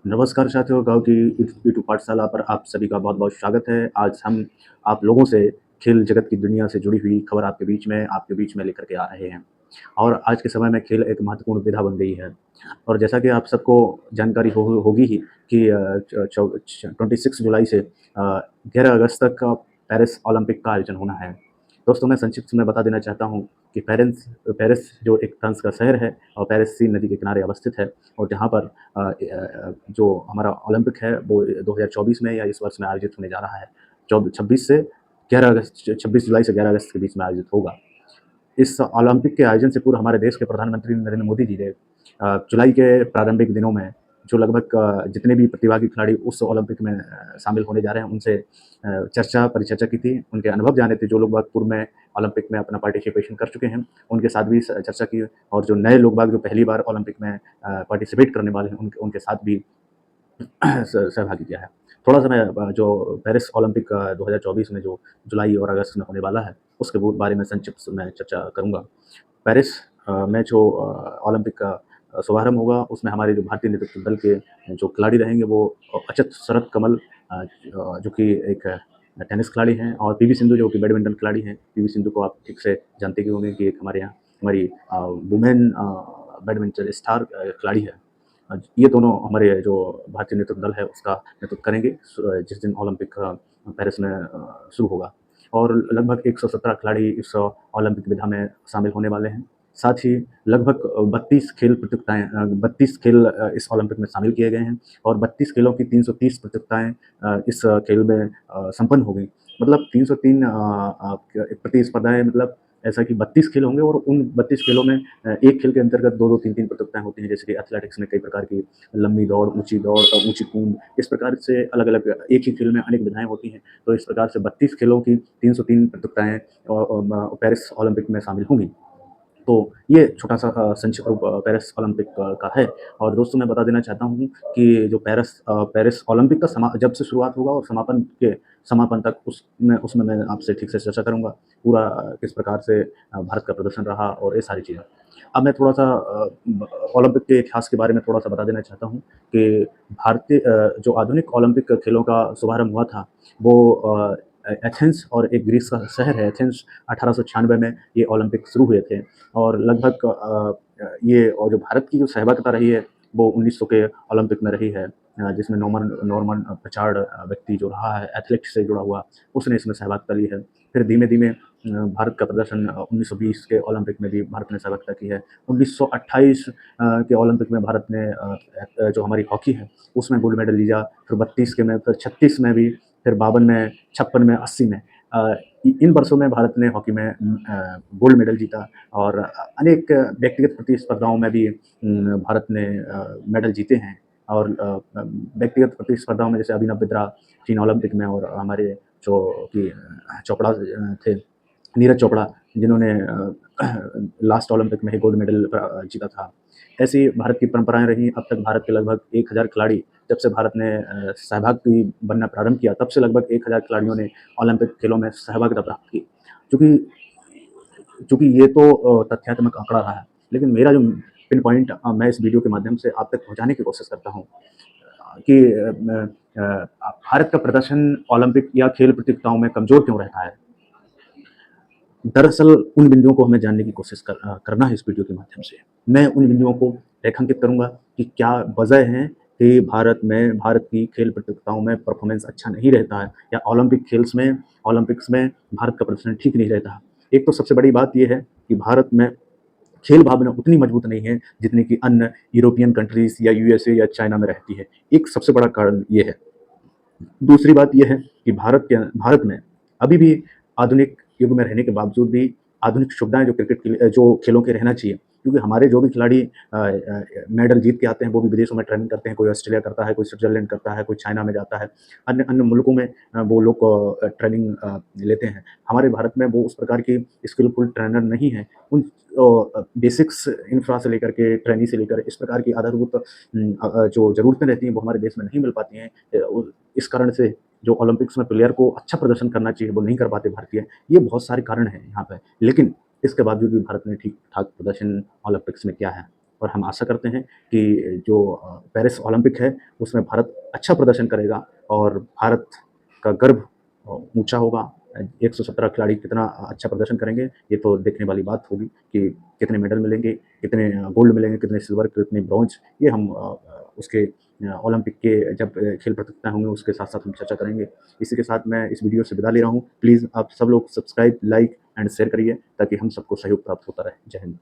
नमस्कार साथियों, गाँव की यूट्यूब पाठशाला पर आप सभी का बहुत-बहुत स्वागत है। आज हम आप लोगों से खेल जगत की दुनिया से जुड़ी हुई खबर आपके बीच में लेकर के आ रहे हैं। और आज के समय में खेल एक महत्वपूर्ण विधा बन गई है। और जैसा कि आप सबको जानकारी होगी ही कि 26 जुलाई से 11 अगस्त तक पेरिस ओलंपिक का आयोजन होना है। दोस्तों, मैं संक्षिप्त में बता देना चाहता हूँ कि पेरिस जो एक फ्रांस का शहर है और पेरिस सीन नदी के किनारे अवस्थित है और जहाँ पर जो हमारा ओलंपिक है वो 2024 में या इस वर्ष में आयोजित होने जा रहा है। 26 से 11 अगस्त 26 जुलाई से 11 अगस्त के बीच में आयोजित होगा। इस ओलंपिक के आयोजन से पूर्व हमारे देश के प्रधानमंत्री नरेंद्र मोदी जी ने जुलाई के प्रारंभिक दिनों में जो लगभग जितने भी प्रतिभागी खिलाड़ी उस ओलंपिक में शामिल होने जा रहे हैं उनसे परिचर्चा की थी। उनके अनुभव जाने थे, जो लोग बाग पूर्व में ओलंपिक में अपना पार्टिसिपेशन कर चुके हैं, उनके साथ भी चर्चा की और जो नए लोग बाग जो पहली बार ओलंपिक में पार्टिसिपेट करने वाले हैं उनके साथ भी सहभागी किया है। थोड़ा-सा मैं जो पेरिस ओलंपिक 2024 में जो जुलाई और अगस्त में होने वाला है, उसके बारे में संक्षिप्त मैं चर्चा करूँगा। पेरिस में जो ओलंपिक का शुभारंभ होगा, उसमें हमारे जो भारतीय नेतृत्व दल के जो खिलाड़ी रहेंगे, वो अचत शरत कमल जो कि एक टेनिस खिलाड़ी हैं, और पीवी सिंधु जो कि बैडमिंटन खिलाड़ी हैं। पीवी सिंधु को आप ठीक से जानते ही होंगे कि एक हमारे यहाँ हमारी वुमेन बैडमिंटन स्टार खिलाड़ी है। ये दोनों हमारे जो भारतीय नेतृत्व दल है उसका नेतृत्व करेंगे जिस दिन ओलंपिक पेरिस में शुरू होगा। और लगभग 117 खिलाड़ी इस ओलंपिक विधा में शामिल होने वाले हैं। साथ ही लगभग 32 खेल इस ओलंपिक में शामिल किए गए हैं और 32 खेलों की 330 प्रतियोगिताएँ इस खेल में संपन्न हो गई। मतलब 303 प्रतिस्पर्धाएँ, मतलब ऐसा कि 32 खेल होंगे और उन 32 खेलों में एक खेल के अंतर्गत 2-2, 3-3 प्रतियोगिताएँ होती हैं, जैसे कि एथलेटिक्स में कई प्रकार की लंबी दौड़, ऊँची कूद, इस प्रकार से अलग-अलग एक ही खेल में अनेक विधाएँ होती हैं। तो इस प्रकार से 32 खेलों की 303 प्रतियोगिताएँ पेरिस ओलंपिक में शामिल होंगी। तो ये छोटा-सा संक्षिप्त रूप पेरिस ओलंपिक का है। और दोस्तों, मैं बता देना चाहता हूँ कि जो पेरिस ओलंपिक का जब से शुरुआत होगा और समापन तक उसमें मैं आपसे ठीक से चर्चा करूँगा। पूरा किस प्रकार से भारत का प्रदर्शन रहा और ये सारी चीज़ें। अब मैं थोड़ा-सा ओलंपिक के इतिहास के बारे में थोड़ा-सा बता देना चाहता हूँ कि जो आधुनिक ओलंपिक खेलों का शुभारंभ हुआ था, वो एथेंस और एक ग्रीस का शहर है एथेंस, 1896 में ये ओलंपिक शुरू हुए थे। और लगभग ये और जो भारत की जो सहभागिता रही है, वो 1900 के ओलंपिक में रही है, जिसमें नॉर्मन नॉर्मन प्रचार्ड व्यक्ति जो रहा है एथलेटिक्स से जुड़ा हुआ, उसने इसमें सहभागिता ली है। फिर धीमे-धीमे भारत का प्रदर्शन 1920 के ओलंपिक में भी भारत ने सहभागिता की है। 1928 के ओलंपिक में भारत ने जो हमारी हॉकी है, उसमें गोल्ड मेडल जीता। फिर 32 के में, फिर 36 में भी, फिर 52 में, 56 में, 80 में। अ, इन वर्षों में भारत ने हॉकी में गोल्ड मेडल जीता और अनेक व्यक्तिगत प्रतिस्पर्धाओं में भी भारत ने मेडल जीते हैं। और व्यक्तिगत प्रतिस्पर्धाओं में जैसे अभिनव बिंद्रा चीन ओलंपिक में, और हमारे जो कि चोपड़ा थे, नीरज चोपड़ा, जिन्होंने लास्ट ओलंपिक में ही गोल्ड मेडल जीता था। ऐसी भारत की परंपराएं रही। अब तक भारत के लगभग 1000 खिलाड़ी, जब से भारत ने सहभागी बनना प्रारंभ किया, तब से लगभग 1000 खिलाड़ियों ने ओलंपिक खेलों में सहभागिता प्राप्त की। चूँकि चूँकि ये तो तथ्यात्मक आंकड़ा रहा है, लेकिन मेरा जो पिन पॉइंट मैं इस वीडियो के माध्यम से आप तक पहुँचाने की कोशिश करता हूँ कि भारत का प्रदर्शन ओलंपिक या खेल प्रतियोगिताओं में कमज़ोर क्यों रहता है? दरअसल उन बिंदुओं को हमें जानने की कोशिश करना है इस वीडियो के माध्यम से। मैं उन बिंदुओं को रेखांकित करूँगा कि क्या वजह है कि भारत की खेल प्रतियोगिताओं में परफ़ॉर्मेंस अच्छा नहीं रहता है, या ओलंपिक्स में भारत का प्रदर्शन ठीक नहीं रहता। एक तो सबसे बड़ी बात ये है कि भारत में खेल भावना उतनी मजबूत नहीं है जितनी कि अन्य यूरोपियन कंट्रीज़ या यूएसए या चाइना में रहती है। एक सबसे बड़ा कारण ये है। दूसरी बात ये है कि भारत में अभी भी आधुनिक युग में रहने के बावजूद भी आधुनिक सुविधाएँ जो क्रिकेट के लिए जो खेलों के रहना चाहिए, क्योंकि हमारे जो भी खिलाड़ी मेडल जीत के आते हैं, वो भी विदेशों में ट्रेनिंग करते हैं। कोई ऑस्ट्रेलिया करता है, कोई स्विट्ज़रलैंड करता है, कोई चाइना में जाता है, अन्य अन्य मुल्कों में वो लोग ट्रेनिंग लेते हैं। हमारे भारत में वो उस प्रकार की स्किलफुल ट्रेनर नहीं है। उन बेसिक्स इंफ्रा से लेकर के, ट्रेनी से लेकर, इस प्रकार की आधारभूत जो ज़रूरतें रहती हैं, वो हमारे देश में नहीं मिल पाती हैं। इस कारण से जो ओलंपिक्स में प्लेयर को अच्छा प्रदर्शन करना चाहिए, वो नहीं कर पाते भारतीय। ये बहुत सारे कारण हैं यहाँ पे। लेकिन इसके बावजूद भी भारत ने ठीक-ठाक प्रदर्शन ओलंपिक्स में किया है। और हम आशा करते हैं कि जो पेरिस ओलंपिक है उसमें भारत अच्छा प्रदर्शन करेगा और भारत का गर्व ऊँचा होगा। 117 खिलाड़ी कितना अच्छा प्रदर्शन करेंगे, ये तो देखने वाली बात होगी कि कितने मेडल मिलेंगे, कितने गोल्ड मिलेंगे, कितने सिल्वर, कितने ब्रॉन्ज, ये हम उसके ओलंपिक के जब खेल प्रतियोगिता होंगे उसके साथ-साथ हम चर्चा करेंगे। इसी के साथ मैं इस वीडियो से विदा ले रहा हूँ। प्लीज़ आप सब लोग सब्सक्राइब, लाइक एंड शेयर करिए ताकि हम सबको सहयोग प्राप्त होता रहे। जय हिंद।